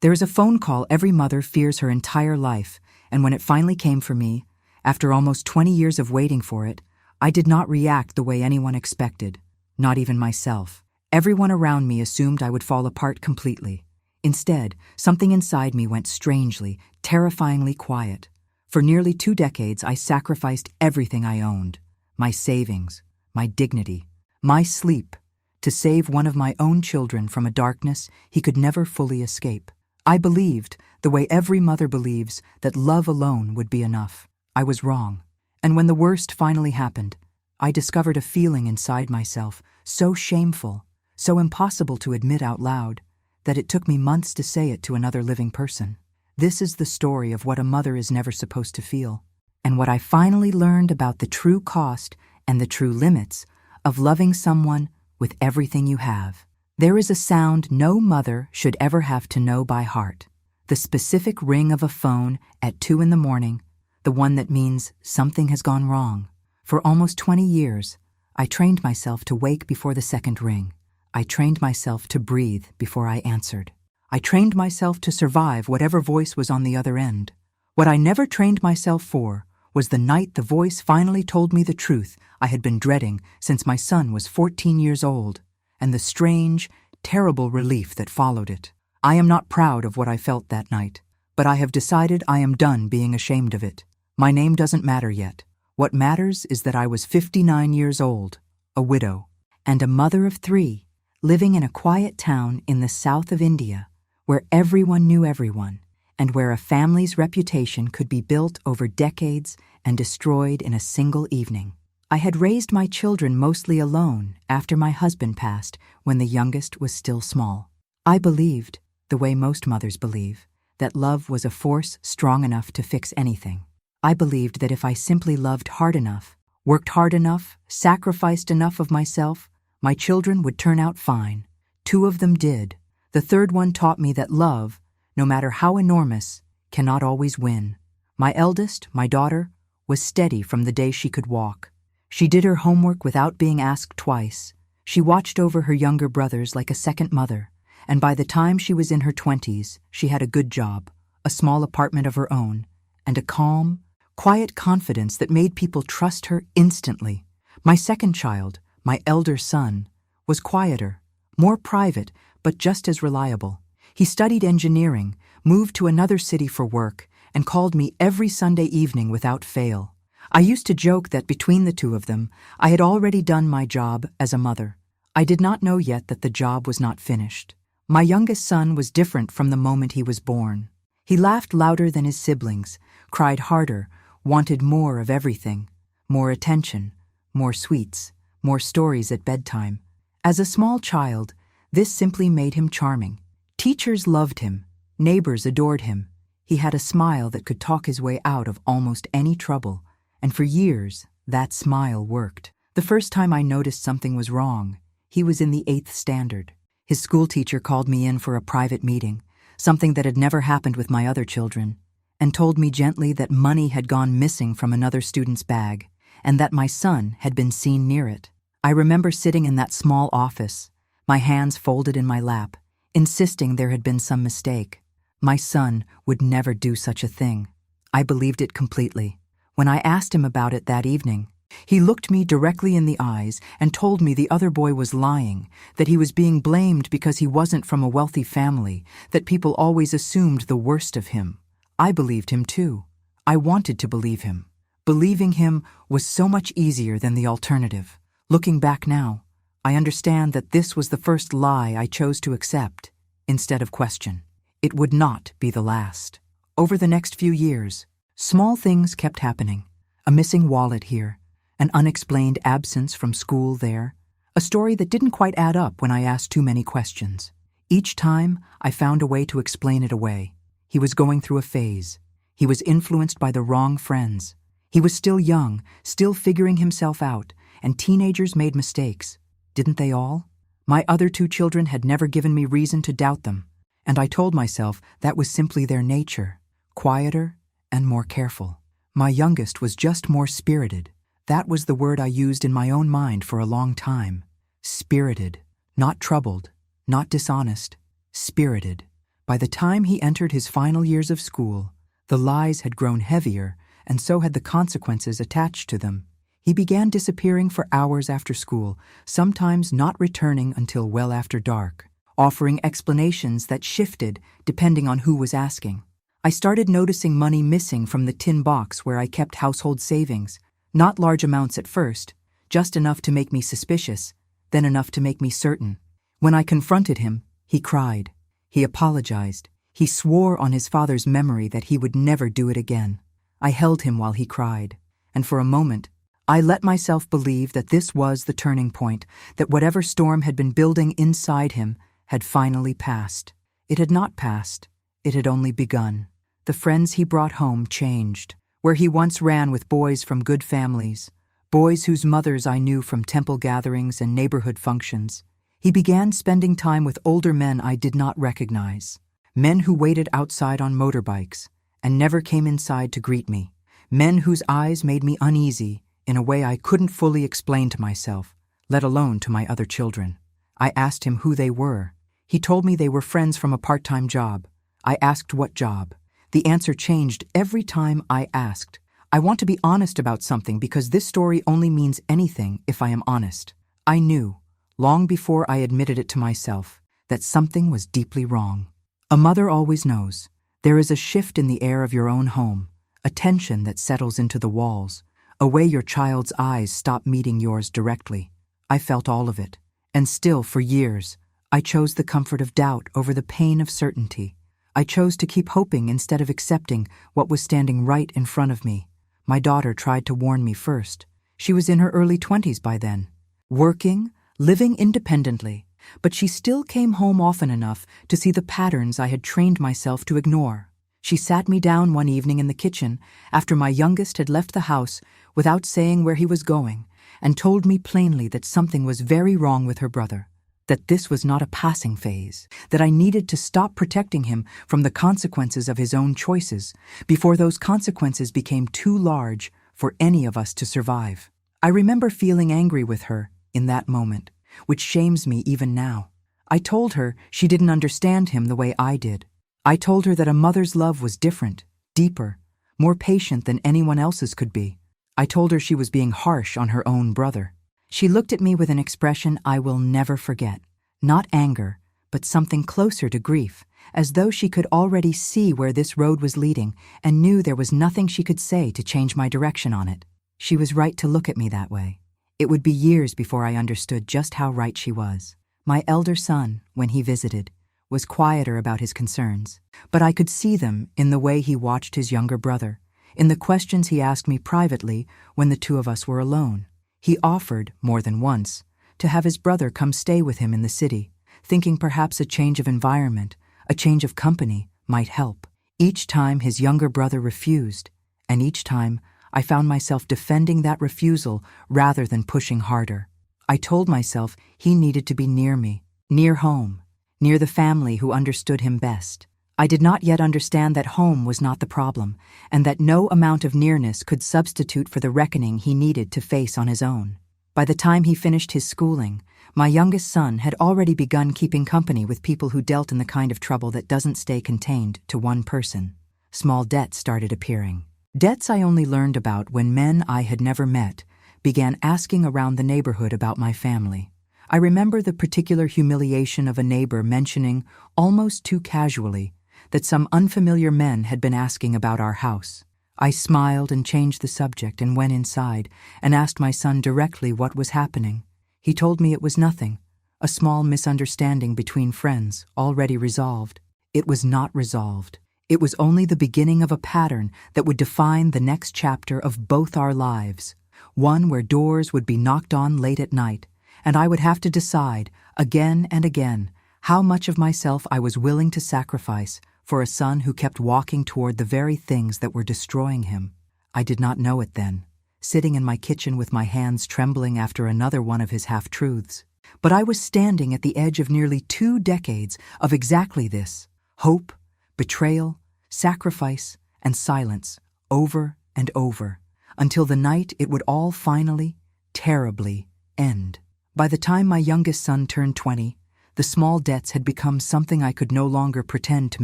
There is a phone call every mother fears her entire life, and when it finally came for me, after almost 20 years of waiting for it, I did not react the way anyone expected, not even myself. Everyone around me assumed I would fall apart completely. Instead, something inside me went strangely, terrifyingly quiet. For nearly 2 decades, I sacrificed everything I owned, my savings, my dignity, my sleep, to save one of my own children from a darkness he could never fully escape. I believed, the way every mother believes, that love alone would be enough. I was wrong. And when the worst finally happened, I discovered a feeling inside myself so shameful, so impossible to admit out loud, that it took me months to say it to another living person. This is the story of what a mother is never supposed to feel, and what I finally learned about the true cost and the true limits of loving someone with everything you have. There is a sound no mother should ever have to know by heart. The specific ring of a phone at 2 in the morning, the one that means something has gone wrong. For almost 20 years, I trained myself to wake before the second ring. I trained myself to breathe before I answered. I trained myself to survive whatever voice was on the other end. What I never trained myself for was the night the voice finally told me the truth I had been dreading since my son was 14 years old, and the strange, terrible relief that followed it. I am not proud of what I felt that night, but I have decided I am done being ashamed of it. My name doesn't matter yet. What matters is that I was 59 years old, a widow, and a mother of 3, living in a quiet town in the south of India, where everyone knew everyone, and where a family's reputation could be built over decades and destroyed in a single evening. I had raised my children mostly alone after my husband passed when the youngest was still small. I believed, the way most mothers believe, that love was a force strong enough to fix anything. I believed that if I simply loved hard enough, worked hard enough, sacrificed enough of myself, my children would turn out fine. 2 of them did. The third one taught me that love, no matter how enormous, cannot always win. My eldest, my daughter, was steady from the day she could walk. She did her homework without being asked twice. She watched over her younger brothers like a second mother, and by the time she was in her 20s, she had a good job, a small apartment of her own, and a calm, quiet confidence that made people trust her instantly. My second child, my elder son, was quieter, more private, but just as reliable. He studied engineering, moved to another city for work, and called me every Sunday evening without fail. I used to joke that between the 2 of them, I had already done my job as a mother. I did not know yet that the job was not finished. My youngest son was different from the moment he was born. He laughed louder than his siblings, cried harder, wanted more of everything, more attention, more sweets, more stories at bedtime. As a small child, this simply made him charming. Teachers loved him, neighbors adored him. He had a smile that could talk his way out of almost any trouble, and for years, that smile worked. The first time I noticed something was wrong, he was in the 8th standard. His school teacher called me in for a private meeting, something that had never happened with my other children, and told me gently that money had gone missing from another student's bag, and that my son had been seen near it. I remember sitting in that small office, my hands folded in my lap, insisting there had been some mistake. My son would never do such a thing. I believed it completely. When I asked him about it that evening, he looked me directly in the eyes and told me the other boy was lying, that he was being blamed because he wasn't from a wealthy family, that people always assumed the worst of him. I believed him too. I wanted to believe him. Believing him was so much easier than the alternative. Looking back now, I understand that this was the first lie I chose to accept, instead of question. It would not be the last. Over the next few years, small things kept happening. A missing wallet here, an unexplained absence from school there, a story that didn't quite add up when I asked too many questions. Each time, I found a way to explain it away. He was going through a phase. He was influenced by the wrong friends. He was still young, still figuring himself out, and teenagers made mistakes. Didn't they all? My other 2 children had never given me reason to doubt them, and I told myself that was simply their nature, quieter and more careful. My youngest was just more spirited. That was the word I used in my own mind for a long time. Spirited. Not troubled, not dishonest. Spirited. By the time he entered his final years of school, the lies had grown heavier, and so had the consequences attached to them. He began disappearing for hours after school, sometimes not returning until well after dark, offering explanations that shifted depending on who was asking. I started noticing money missing from the tin box where I kept household savings, not large amounts at first, just enough to make me suspicious, then enough to make me certain. When I confronted him, he cried. He apologized. He swore on his father's memory that he would never do it again. I held him while he cried, and for a moment, I let myself believe that this was the turning point, that whatever storm had been building inside him had finally passed. It had not passed. It had only begun. The friends he brought home changed. Where he once ran with boys from good families, boys whose mothers I knew from temple gatherings and neighborhood functions, he began spending time with older men I did not recognize. Men who waited outside on motorbikes and never came inside to greet me. Men whose eyes made me uneasy in a way I couldn't fully explain to myself, let alone to my other children. I asked him who they were. He told me they were friends from a part-time job. I asked what job. The answer changed every time I asked. I want to be honest about something because this story only means anything if I am honest. I knew, long before I admitted it to myself, that something was deeply wrong. A mother always knows. There is a shift in the air of your own home, a tension that settles into the walls, a way your child's eyes stop meeting yours directly. I felt all of it, and still, for years, I chose the comfort of doubt over the pain of certainty. I chose to keep hoping instead of accepting what was standing right in front of me. My daughter tried to warn me first. She was in her early 20s by then, working, living independently, but she still came home often enough to see the patterns I had trained myself to ignore. She sat me down one evening in the kitchen after my youngest had left the house without saying where he was going, and told me plainly that something was very wrong with her brother, that this was not a passing phase, that I needed to stop protecting him from the consequences of his own choices before those consequences became too large for any of us to survive. I remember feeling angry with her in that moment, which shames me even now. I told her she didn't understand him the way I did. I told her that a mother's love was different, deeper, more patient than anyone else's could be. I told her she was being harsh on her own brother. She looked at me with an expression I will never forget. Not anger, but something closer to grief, as though she could already see where this road was leading and knew there was nothing she could say to change my direction on it. She was right to look at me that way. It would be years before I understood just how right she was. My elder son, when he visited, was quieter about his concerns, but I could see them in the way he watched his younger brother, in the questions he asked me privately when the two of us were alone. He offered, more than once, to have his brother come stay with him in the city, thinking perhaps a change of environment, a change of company, might help. Each time his younger brother refused, and each time I found myself defending that refusal rather than pushing harder. I told myself he needed to be near me, near home, near the family who understood him best. I did not yet understand that home was not the problem, and that no amount of nearness could substitute for the reckoning he needed to face on his own. By the time he finished his schooling, my youngest son had already begun keeping company with people who dealt in the kind of trouble that doesn't stay contained to one person. Small debts started appearing. Debts I only learned about when men I had never met began asking around the neighborhood about my family. I remember the particular humiliation of a neighbor mentioning, almost too casually, that some unfamiliar men had been asking about our house. I smiled and changed the subject and went inside and asked my son directly what was happening. He told me it was nothing, a small misunderstanding between friends, already resolved. It was not resolved. It was only the beginning of a pattern that would define the next chapter of both our lives, one where doors would be knocked on late at night, and I would have to decide, again and again, how much of myself I was willing to sacrifice for a son who kept walking toward the very things that were destroying him. I did not know it then, sitting in my kitchen with my hands trembling after another one of his half-truths. But I was standing at the edge of nearly 2 decades of exactly this: hope, betrayal, sacrifice, and silence, over and over, until the night it would all finally, terribly, end. By the time my youngest son turned 20, The small debts had become something I could no longer pretend to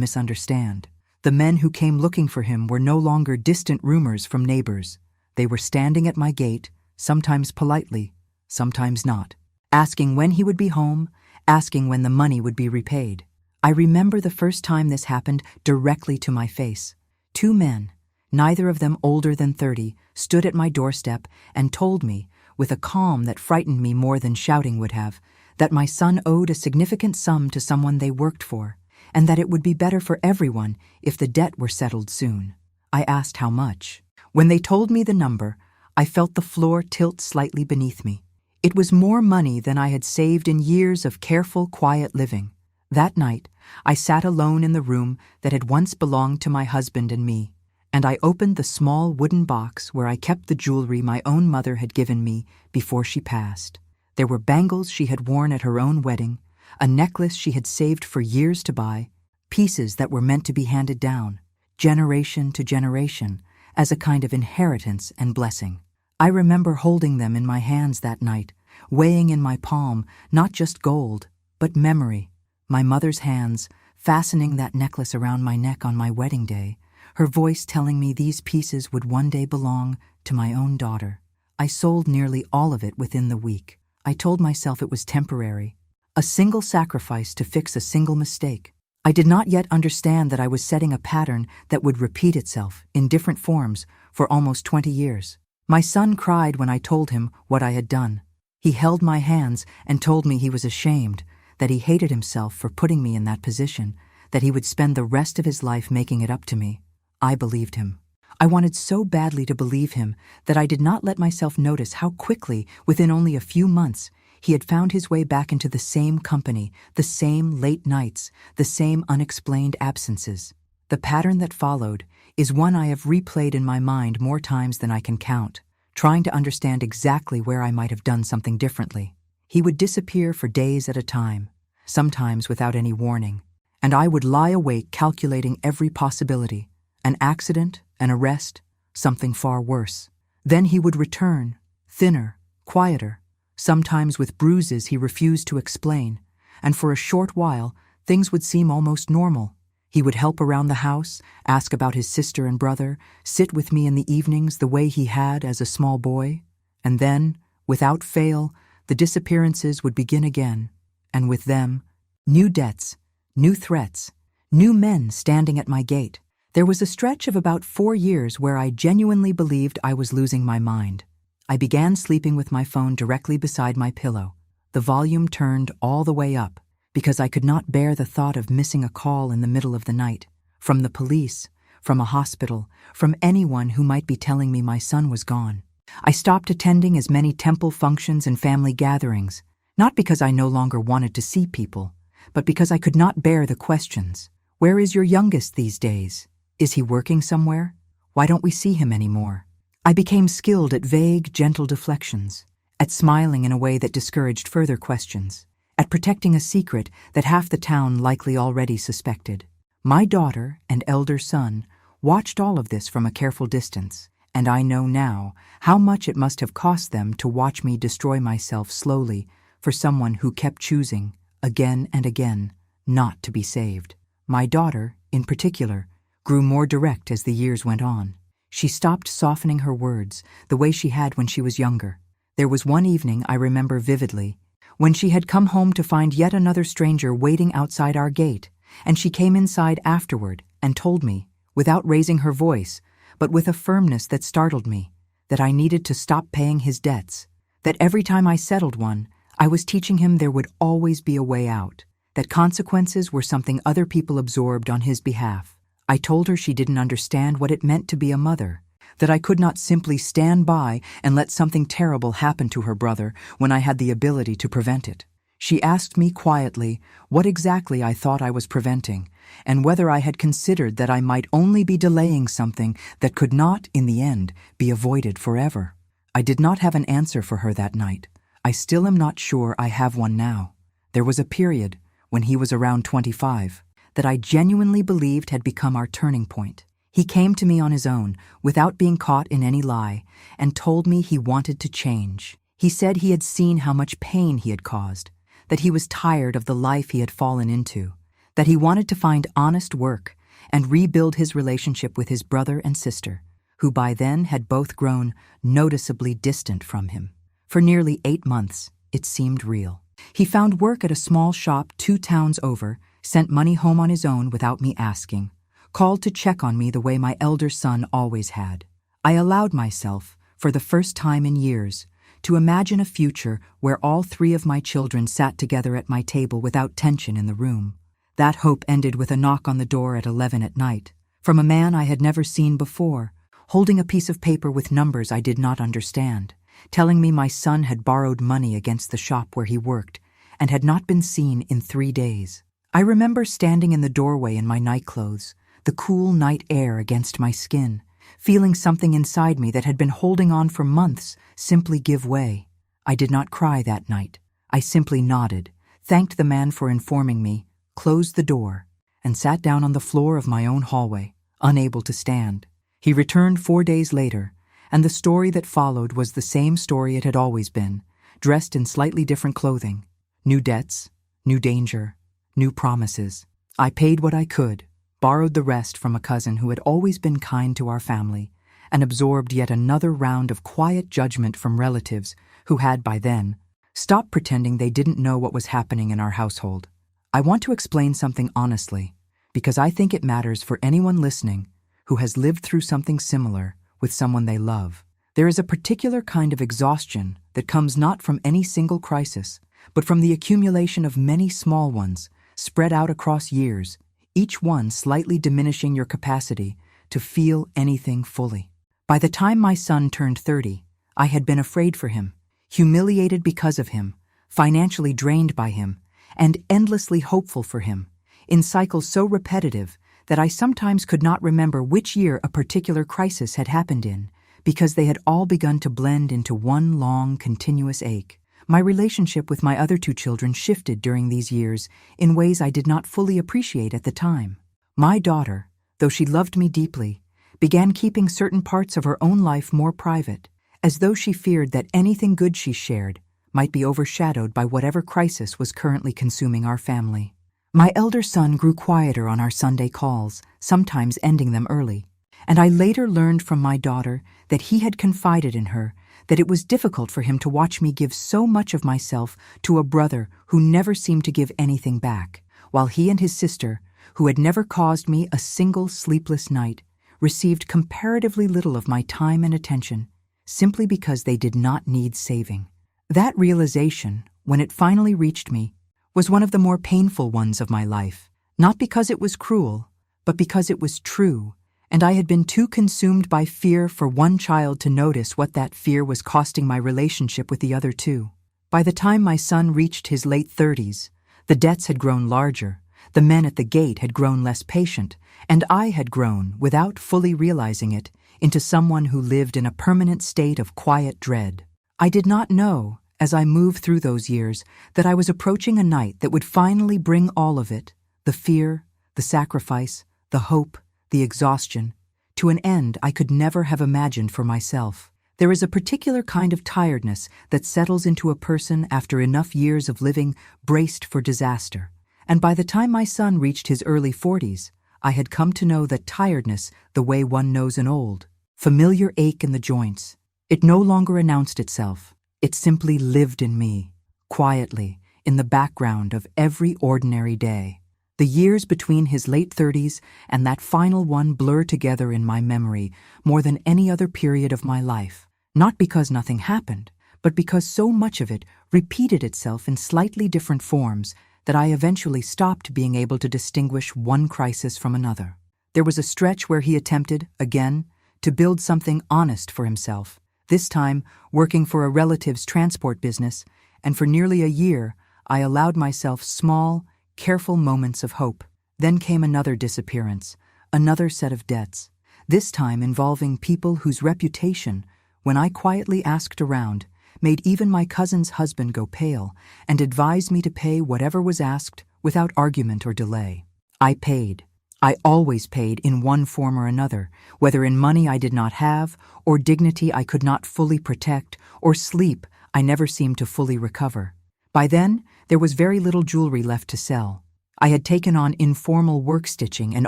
misunderstand. The men who came looking for him were no longer distant rumors from neighbors. They were standing at my gate, sometimes politely, sometimes not, asking when he would be home, asking when the money would be repaid. I remember the first time this happened directly to my face. Two men, neither of them older than 30, stood at my doorstep and told me, with a calm that frightened me more than shouting would have, that my son owed a significant sum to someone they worked for, and that it would be better for everyone if the debt were settled soon. I asked how much. When they told me the number, I felt the floor tilt slightly beneath me. It was more money than I had saved in years of careful, quiet living. That night, I sat alone in the room that had once belonged to my husband and me, and I opened the small wooden box where I kept the jewelry my own mother had given me before she passed. There were bangles she had worn at her own wedding, a necklace she had saved for years to buy, pieces that were meant to be handed down, generation to generation, as a kind of inheritance and blessing. I remember holding them in my hands that night, weighing in my palm not just gold, but memory. My mother's hands, fastening that necklace around my neck on my wedding day, her voice telling me these pieces would one day belong to my own daughter. I sold nearly all of it within the week. I told myself it was temporary, a single sacrifice to fix a single mistake. I did not yet understand that I was setting a pattern that would repeat itself in different forms for almost 20 years. My son cried when I told him what I had done. He held my hands and told me he was ashamed, that he hated himself for putting me in that position, that he would spend the rest of his life making it up to me. I believed him. I wanted so badly to believe him that I did not let myself notice how quickly, within only a few months, he had found his way back into the same company, the same late nights, the same unexplained absences. The pattern that followed is one I have replayed in my mind more times than I can count, trying to understand exactly where I might have done something differently. He would disappear for days at a time, sometimes without any warning, and I would lie awake calculating every possibility. An accident, an arrest, something far worse. Then he would return, thinner, quieter, sometimes with bruises he refused to explain, and for a short while things would seem almost normal. He would help around the house, ask about his sister and brother, sit with me in the evenings the way he had as a small boy, and then, without fail, the disappearances would begin again, and with them, new debts, new threats, new men standing at my gate. There was a stretch of about 4 years where I genuinely believed I was losing my mind. I began sleeping with my phone directly beside my pillow, the volume turned all the way up, because I could not bear the thought of missing a call in the middle of the night, from the police, from a hospital, from anyone who might be telling me my son was gone. I stopped attending as many temple functions and family gatherings, not because I no longer wanted to see people, but because I could not bear the questions. Where is your youngest these days? Is he working somewhere? Why don't we see him anymore? I became skilled at vague, gentle deflections, at smiling in a way that discouraged further questions, at protecting a secret that half the town likely already suspected. My daughter and elder son watched all of this from a careful distance, and I know now how much it must have cost them to watch me destroy myself slowly for someone who kept choosing, again and again, not to be saved. My daughter, in particular, grew more direct as the years went on. She stopped softening her words the way she had when she was younger. There was one evening I remember vividly, when she had come home to find yet another stranger waiting outside our gate, and she came inside afterward and told me, without raising her voice, but with a firmness that startled me, that I needed to stop paying his debts, that every time I settled one, I was teaching him there would always be a way out, that consequences were something other people absorbed on his behalf. I told her she didn't understand what it meant to be a mother, that I could not simply stand by and let something terrible happen to her brother when I had the ability to prevent it. She asked me quietly what exactly I thought I was preventing, and whether I had considered that I might only be delaying something that could not, in the end, be avoided forever. I did not have an answer for her that night. I still am not sure I have one now. There was a period, when he was around 25, that I genuinely believed had become our turning point. He came to me on his own, without being caught in any lie, and told me he wanted to change. He said he had seen how much pain he had caused, that he was tired of the life he had fallen into, that he wanted to find honest work and rebuild his relationship with his brother and sister, who by then had both grown noticeably distant from him. For nearly 8 months, it seemed real. He found work at a small shop 2 towns over, sent money home on his own without me asking, called to check on me the way my elder son always had. I allowed myself, for the first time in years, to imagine a future where all 3 of my children sat together at my table without tension in the room. That hope ended with a knock on the door at 11 at night, from a man I had never seen before, holding a piece of paper with numbers I did not understand, telling me my son had borrowed money against the shop where he worked and had not been seen in 3 days. I remember standing in the doorway in my nightclothes, the cool night air against my skin, feeling something inside me that had been holding on for months simply give way. I did not cry that night. I simply nodded, thanked the man for informing me, closed the door, and sat down on the floor of my own hallway, unable to stand. He returned 4 days later, and the story that followed was the same story it had always been, dressed in slightly different clothing. New debts, new danger, new promises. I paid what I could, borrowed the rest from a cousin who had always been kind to our family, and absorbed yet another round of quiet judgment from relatives who had, by then, stopped pretending they didn't know what was happening in our household. I want to explain something honestly, because I think it matters for anyone listening who has lived through something similar with someone they love. There is a particular kind of exhaustion that comes not from any single crisis, but from the accumulation of many small ones, spread out across years, each one slightly diminishing your capacity to feel anything fully. By the time my son turned 30, I had been afraid for him, humiliated because of him, financially drained by him, and endlessly hopeful for him, in cycles so repetitive that I sometimes could not remember which year a particular crisis had happened in, because they had all begun to blend into one long, continuous ache. My relationship with my other 2 children shifted during these years in ways I did not fully appreciate at the time. My daughter, though she loved me deeply, began keeping certain parts of her own life more private, as though she feared that anything good she shared might be overshadowed by whatever crisis was currently consuming our family. My elder son grew quieter on our Sunday calls, sometimes ending them early, and I later learned from my daughter that he had confided in her that it was difficult for him to watch me give so much of myself to a brother who never seemed to give anything back, while he and his sister, who had never caused me a single sleepless night, received comparatively little of my time and attention, simply because they did not need saving. That realization, when it finally reached me, was one of the more painful ones of my life, not because it was cruel, but because it was true, and I had been too consumed by fear for one child to notice what that fear was costing my relationship with the other 2. By the time my son reached his late 30s, the debts had grown larger, the men at the gate had grown less patient, and I had grown, without fully realizing it, into someone who lived in a permanent state of quiet dread. I did not know, as I moved through those years, that I was approaching a night that would finally bring all of it, the fear, the sacrifice, the hope, the exhaustion, to an end I could never have imagined for myself. There is a particular kind of tiredness that settles into a person after enough years of living braced for disaster, and by the time my son reached his early 40s, I had come to know that tiredness the way one knows an old, familiar ache in the joints. It no longer announced itself. It simply lived in me, quietly, in the background of every ordinary day. The years between his late 30s and that final one blur together in my memory more than any other period of my life, not because nothing happened, but because so much of it repeated itself in slightly different forms that I eventually stopped being able to distinguish one crisis from another. There was a stretch where he attempted, again, to build something honest for himself, this time working for a relative's transport business, and for nearly a year I allowed myself small, careful moments of hope. Then came another disappearance, another set of debts, this time involving people whose reputation, when I quietly asked around, made even my cousin's husband go pale and advised me to pay whatever was asked without argument or delay. I paid. I always paid in one form or another, whether in money I did not have, or dignity I could not fully protect, or sleep I never seemed to fully recover. By then, there was very little jewelry left to sell. I had taken on informal work stitching and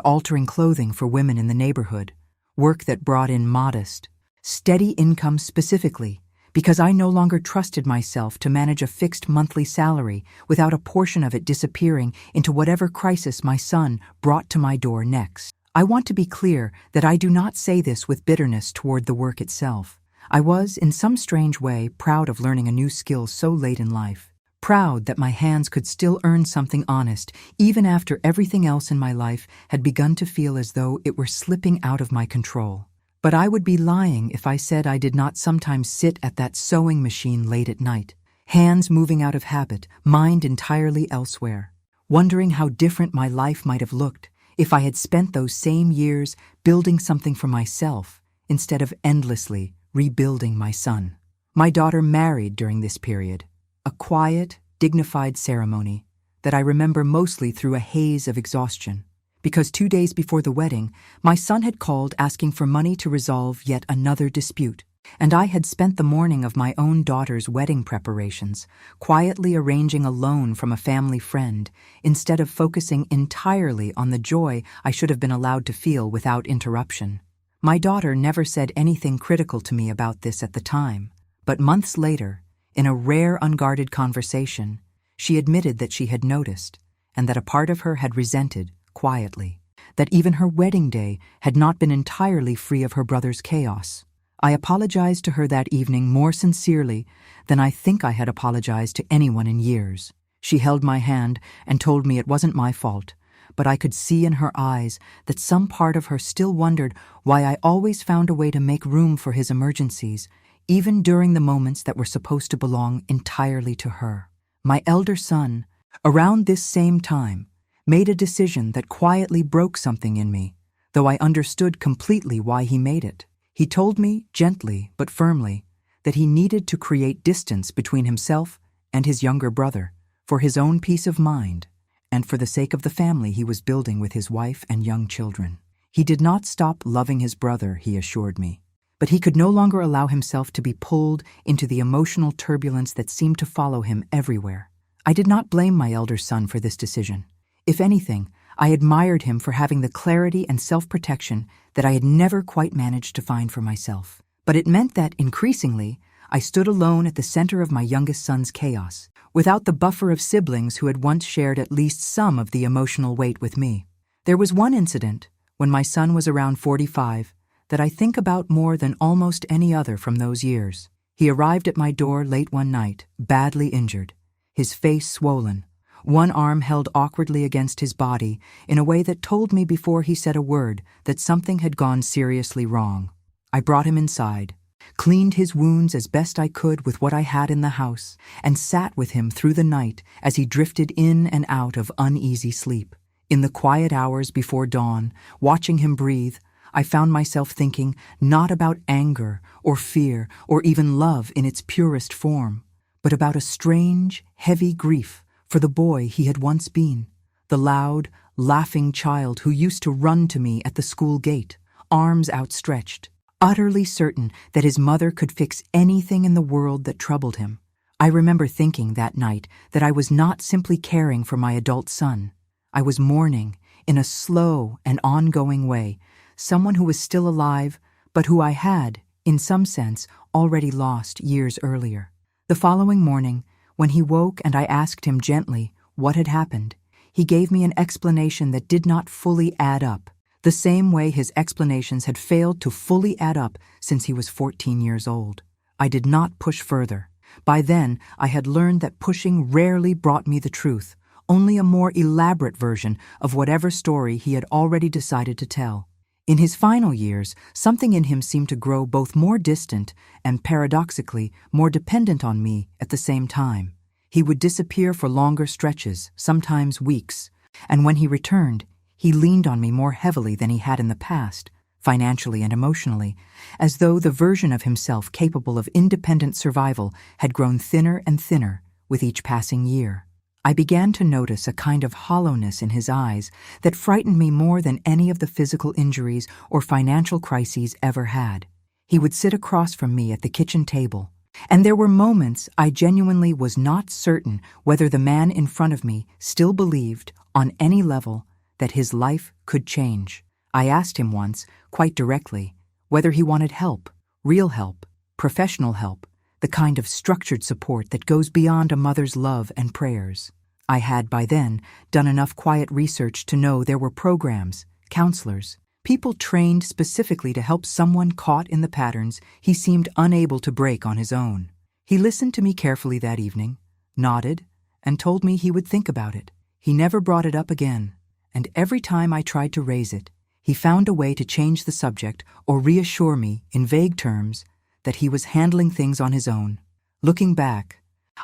altering clothing for women in the neighborhood, work that brought in modest, steady income specifically, because I no longer trusted myself to manage a fixed monthly salary without a portion of it disappearing into whatever crisis my son brought to my door next. I want to be clear that I do not say this with bitterness toward the work itself. I was, in some strange way, proud of learning a new skill so late in life. Proud that my hands could still earn something honest, even after everything else in my life had begun to feel as though it were slipping out of my control. But I would be lying if I said I did not sometimes sit at that sewing machine late at night, hands moving out of habit, mind entirely elsewhere, wondering how different my life might have looked if I had spent those same years building something for myself instead of endlessly rebuilding my son. My daughter married during this period, a quiet, dignified ceremony that I remember mostly through a haze of exhaustion, because 2 days before the wedding, my son had called asking for money to resolve yet another dispute, and I had spent the morning of my own daughter's wedding preparations quietly arranging a loan from a family friend instead of focusing entirely on the joy I should have been allowed to feel without interruption. My daughter never said anything critical to me about this at the time, but months later, in a rare unguarded conversation, she admitted that she had noticed, and that a part of her had resented, quietly, that even her wedding day had not been entirely free of her brother's chaos. I apologized to her that evening more sincerely than I think I had apologized to anyone in years. She held my hand and told me it wasn't my fault, but I could see in her eyes that some part of her still wondered why I always found a way to make room for his emergencies, even during the moments that were supposed to belong entirely to her. My elder son, around this same time, made a decision that quietly broke something in me, though I understood completely why he made it. He told me, gently but firmly, that he needed to create distance between himself and his younger brother, for his own peace of mind, and for the sake of the family he was building with his wife and young children. He did not stop loving his brother, he assured me, but he could no longer allow himself to be pulled into the emotional turbulence that seemed to follow him everywhere. I did not blame my elder son for this decision. If anything, I admired him for having the clarity and self-protection that I had never quite managed to find for myself. But it meant that, increasingly, I stood alone at the center of my youngest son's chaos, without the buffer of siblings who had once shared at least some of the emotional weight with me. There was one incident, when my son was around 45, that I think about more than almost any other from those years. He arrived at my door late one night, badly injured, his face swollen, one arm held awkwardly against his body in a way that told me before he said a word that something had gone seriously wrong. I brought him inside, cleaned his wounds as best I could with what I had in the house, and sat with him through the night as he drifted in and out of uneasy sleep. In the quiet hours before dawn, watching him breathe, I found myself thinking not about anger or fear or even love in its purest form, but about a strange, heavy grief for the boy he had once been, the loud, laughing child who used to run to me at the school gate, arms outstretched, utterly certain that his mother could fix anything in the world that troubled him. I remember thinking that night that I was not simply caring for my adult son. I was mourning, in a slow and ongoing way, someone who was still alive, but who I had, in some sense, already lost years earlier. The following morning, when he woke and I asked him gently what had happened, he gave me an explanation that did not fully add up, the same way his explanations had failed to fully add up since he was 14 years old. I did not push further. By then, I had learned that pushing rarely brought me the truth, only a more elaborate version of whatever story he had already decided to tell. In his final years, something in him seemed to grow both more distant and, paradoxically, more dependent on me at the same time. He would disappear for longer stretches, sometimes weeks, and when he returned, he leaned on me more heavily than he had in the past, financially and emotionally, as though the version of himself capable of independent survival had grown thinner and thinner with each passing year. I began to notice a kind of hollowness in his eyes that frightened me more than any of the physical injuries or financial crises ever had. He would sit across from me at the kitchen table, And there were moments I genuinely was not certain whether the man in front of me still believed, on any level, that his life could change. I asked him once, quite directly, whether he wanted help, real help, professional help, the kind of structured support that goes beyond a mother's love and prayers. I had, by then, done enough quiet research to know there were programs, counselors, people trained specifically to help someone caught in the patterns he seemed unable to break on his own. He listened to me carefully that evening, nodded, and told me he would think about it. He never brought it up again, and every time I tried to raise it, he found a way to change the subject or reassure me, in vague terms, that he was handling things on his own. Looking back,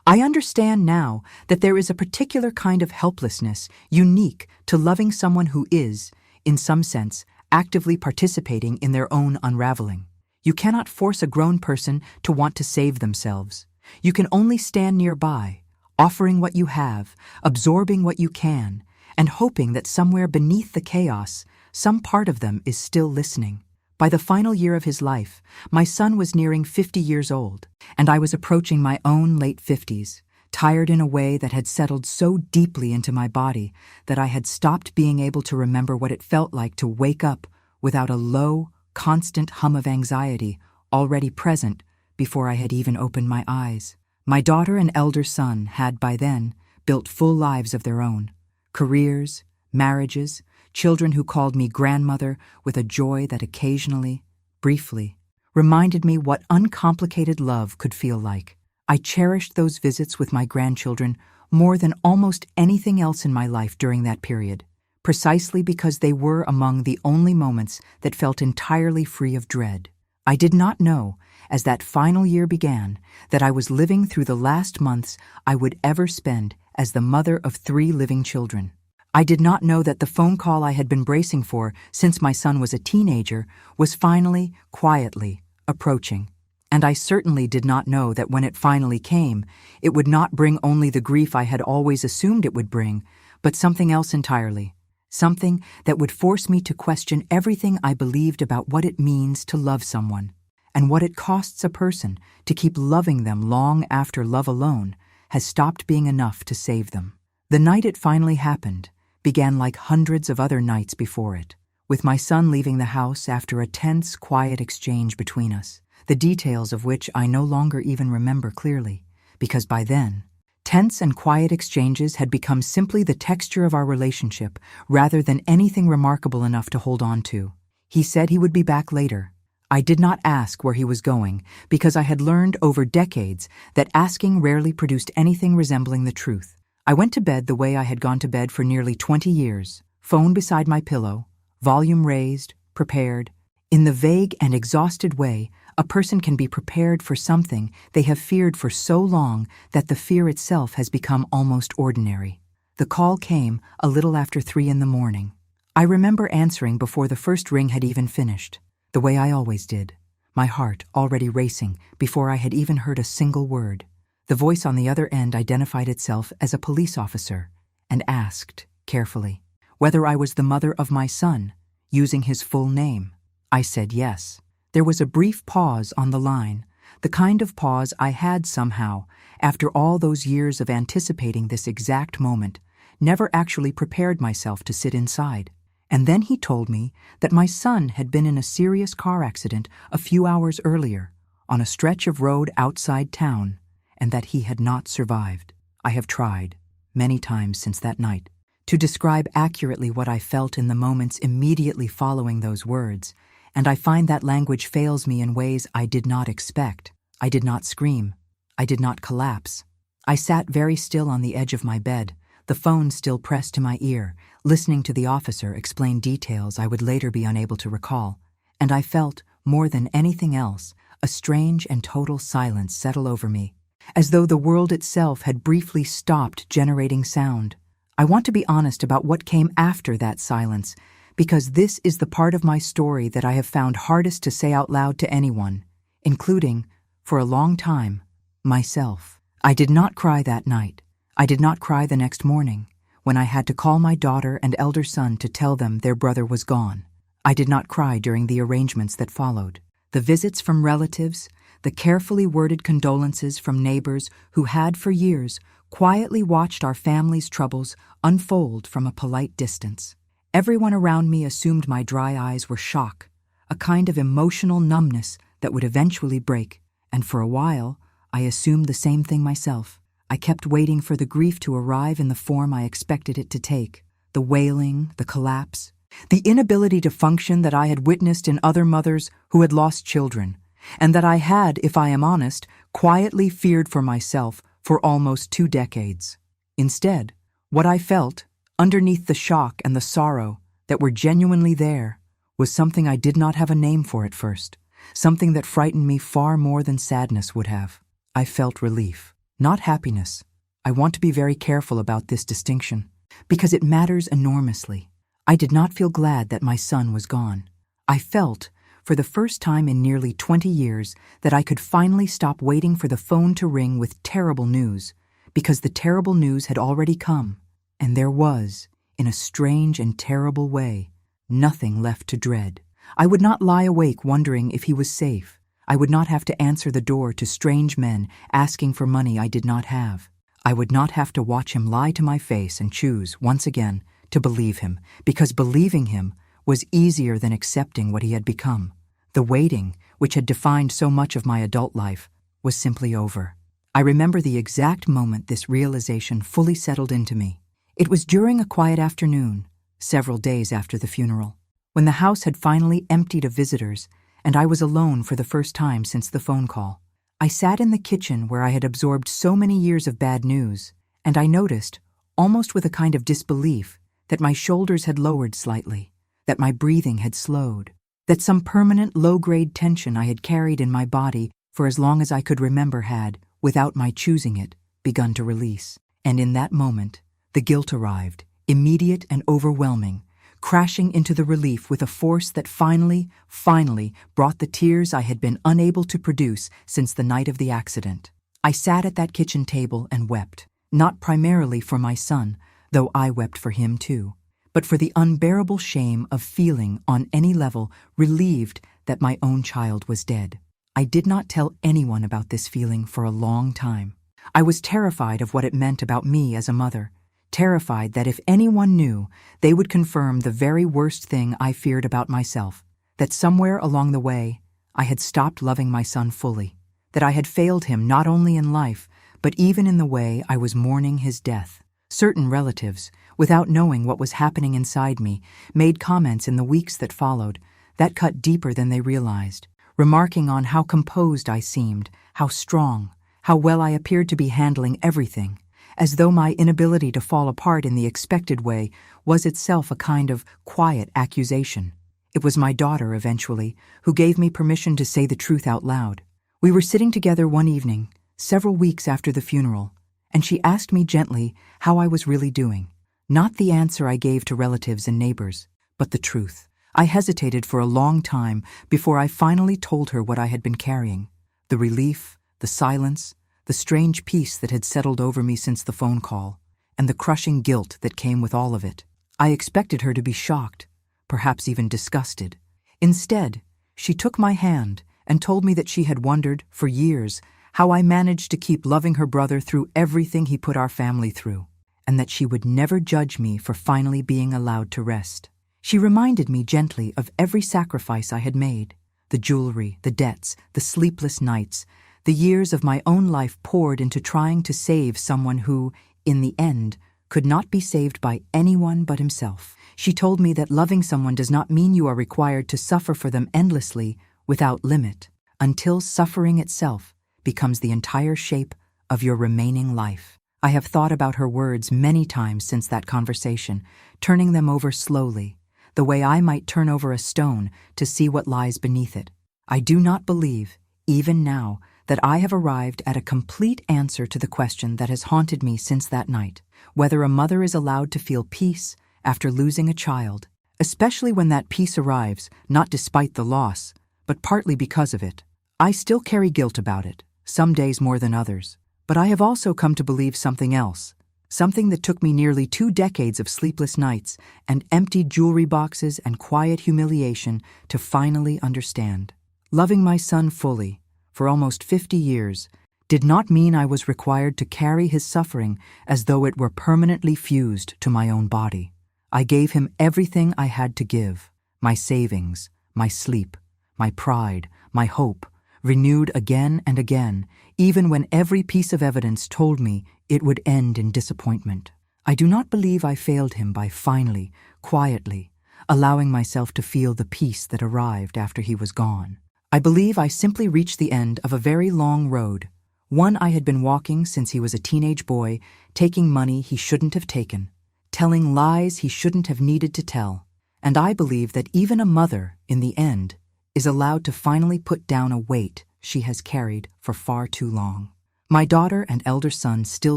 I understand now that there is a particular kind of helplessness unique to loving someone who is, in some sense, actively participating in their own unraveling. You cannot force a grown person to want to save themselves. You can only stand nearby, offering what you have, absorbing what you can, and hoping that somewhere beneath the chaos, some part of them is still listening. By the final year of his life, my son was nearing 50 years old, and I was approaching my own late 50s, tired in a way that had settled so deeply into my body that I had stopped being able to remember what it felt like to wake up without a low, constant hum of anxiety already present before I had even opened my eyes. My daughter and elder son had, by then, built full lives of their own, careers, marriages, children who called me grandmother with a joy that occasionally, briefly, reminded me what uncomplicated love could feel like. I cherished those visits with my grandchildren more than almost anything else in my life during that period, precisely because they were among the only moments that felt entirely free of dread. I did not know, as that final year began, that I was living through the last months I would ever spend as the mother of 3 living children. I did not know that the phone call I had been bracing for since my son was a teenager was finally, quietly, approaching. And I certainly did not know that when it finally came, it would not bring only the grief I had always assumed it would bring, but something else entirely. Something that would force me to question everything I believed about what it means to love someone, and what it costs a person to keep loving them long after love alone has stopped being enough to save them. The night it finally happened began like hundreds of other nights before it, with my son leaving the house after a tense, quiet exchange between us, the details of which I no longer even remember clearly, because by then, tense and quiet exchanges had become simply the texture of our relationship rather than anything remarkable enough to hold on to. He said he would be back later. I did not ask where he was going because I had learned over decades that asking rarely produced anything resembling the truth. I went to bed the way I had gone to bed for nearly 20 years, phone beside my pillow, volume raised, prepared. In the vague and exhausted way a person can be prepared for something they have feared for so long that the fear itself has become almost ordinary. The call came a little after 3 a.m. I remember answering before the first ring had even finished, the way I always did, my heart already racing before I had even heard a single word. The voice on the other end identified itself as a police officer and asked, carefully, whether I was the mother of my son, using his full name. I said yes. There was a brief pause on the line, the kind of pause I had somehow, after all those years of anticipating this exact moment, never actually prepared myself to sit inside. And then he told me that my son had been in a serious car accident a few hours earlier, on a stretch of road outside town, and that he had not survived. I have tried, many times since that night, to describe accurately what I felt in the moments immediately following those words, and I find that language fails me in ways I did not expect. I did not scream. I did not collapse. I sat very still on the edge of my bed, the phone still pressed to my ear, listening to the officer explain details I would later be unable to recall, and I felt, more than anything else, a strange and total silence settle over me, as though the world itself had briefly stopped generating sound. I want to be honest about what came after that silence, because this is the part of my story that I have found hardest to say out loud to anyone, including, for a long time, myself. I did not cry that night. I did not cry the next morning, when I had to call my daughter and elder son to tell them their brother was gone. I did not cry during the arrangements that followed. The visits from relatives, the carefully worded condolences from neighbors who had for years quietly watched our family's troubles unfold from a polite distance. Everyone around me assumed my dry eyes were shock, a kind of emotional numbness that would eventually break, and for a while, I assumed the same thing myself. I kept waiting for the grief to arrive in the form I expected it to take. The wailing, the collapse, the inability to function that I had witnessed in other mothers who had lost children, and that I had, if I am honest, quietly feared for myself for almost 2 decades. Instead, what I felt, underneath the shock and the sorrow that were genuinely there, was something I did not have a name for at first, something that frightened me far more than sadness would have. I felt relief, not happiness. I want to be very careful about this distinction, because it matters enormously. I did not feel glad that my son was gone. I felt, for the first time in nearly 20 years, that I could finally stop waiting for the phone to ring with terrible news, because the terrible news had already come, and there was, in a strange and terrible way, nothing left to dread. I would not lie awake wondering if he was safe. I would not have to answer the door to strange men asking for money I did not have. I would not have to watch him lie to my face and choose, once again, to believe him, because believing him was easier than accepting what he had become. The waiting, which had defined so much of my adult life, was simply over. I remember the exact moment this realization fully settled into me. It was during a quiet afternoon, several days after the funeral, when the house had finally emptied of visitors, and I was alone for the first time since the phone call. I sat in the kitchen where I had absorbed so many years of bad news, and I noticed, almost with a kind of disbelief, that my shoulders had lowered slightly, that my breathing had slowed, that some permanent low-grade tension I had carried in my body for as long as I could remember had, without my choosing it, begun to release. And in that moment, the guilt arrived, immediate and overwhelming, crashing into the relief with a force that finally brought the tears I had been unable to produce since the night of the accident. I sat at that kitchen table and wept, not primarily for my son, though I wept for him too, but for the unbearable shame of feeling, on any level, relieved that my own child was dead. I did not tell anyone about this feeling for a long time. I was terrified of what it meant about me as a mother, terrified that if anyone knew, they would confirm the very worst thing I feared about myself, that somewhere along the way, I had stopped loving my son fully, that I had failed him not only in life, but even in the way I was mourning his death. Certain relatives, without knowing what was happening inside me, made comments in the weeks that followed that cut deeper than they realized, remarking on how composed I seemed, how strong, how well I appeared to be handling everything, as though my inability to fall apart in the expected way was itself a kind of quiet accusation. It was my daughter, eventually, who gave me permission to say the truth out loud. We were sitting together one evening, several weeks after the funeral, and she asked me gently how I was really doing. Not the answer I gave to relatives and neighbors, but the truth. I hesitated for a long time before I finally told her what I had been carrying. The relief, the silence, the strange peace that had settled over me since the phone call, and the crushing guilt that came with all of it. I expected her to be shocked, perhaps even disgusted. Instead, she took my hand and told me that she had wondered, for years, how I managed to keep loving her brother through everything he put our family through, and that she would never judge me for finally being allowed to rest. She reminded me gently of every sacrifice I had made, the jewelry, the debts, the sleepless nights, the years of my own life poured into trying to save someone who, in the end, could not be saved by anyone but himself. She told me that loving someone does not mean you are required to suffer for them endlessly, without limit, until suffering itself becomes the entire shape of your remaining life. I have thought about her words many times since that conversation, turning them over slowly, the way I might turn over a stone to see what lies beneath it. I do not believe, even now, that I have arrived at a complete answer to the question that has haunted me since that night, whether a mother is allowed to feel peace after losing a child, especially when that peace arrives, not despite the loss, but partly because of it. I still carry guilt about it, some days more than others, but I have also come to believe something else, something that took me nearly 2 decades of sleepless nights and emptied jewelry boxes and quiet humiliation to finally understand. Loving my son fully, for almost 50 years, did not mean I was required to carry his suffering as though it were permanently fused to my own body. I gave him everything I had to give, my savings, my sleep, my pride, my hope, renewed again and again, even when every piece of evidence told me it would end in disappointment. I do not believe I failed him by finally, quietly, allowing myself to feel the peace that arrived after he was gone. I believe I simply reached the end of a very long road, one I had been walking since he was a teenage boy, taking money he shouldn't have taken, telling lies he shouldn't have needed to tell. And I believe that even a mother, in the end, is allowed to finally put down a weight she has carried for far too long. My daughter and elder son still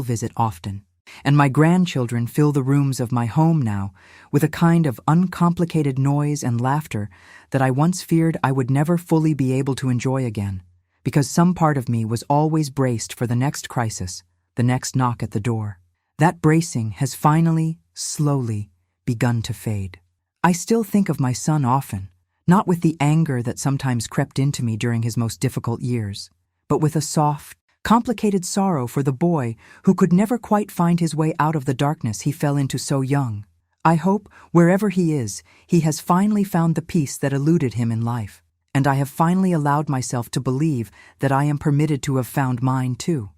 visit often, and my grandchildren fill the rooms of my home now with a kind of uncomplicated noise and laughter that I once feared I would never fully be able to enjoy again, because some part of me was always braced for the next crisis, the next knock at the door. That bracing has finally, slowly, begun to fade. I still think of my son often, not with the anger that sometimes crept into me during his most difficult years, but with a soft, complicated sorrow for the boy who could never quite find his way out of the darkness he fell into so young. I hope, wherever he is, he has finally found the peace that eluded him in life, and I have finally allowed myself to believe that I am permitted to have found mine too.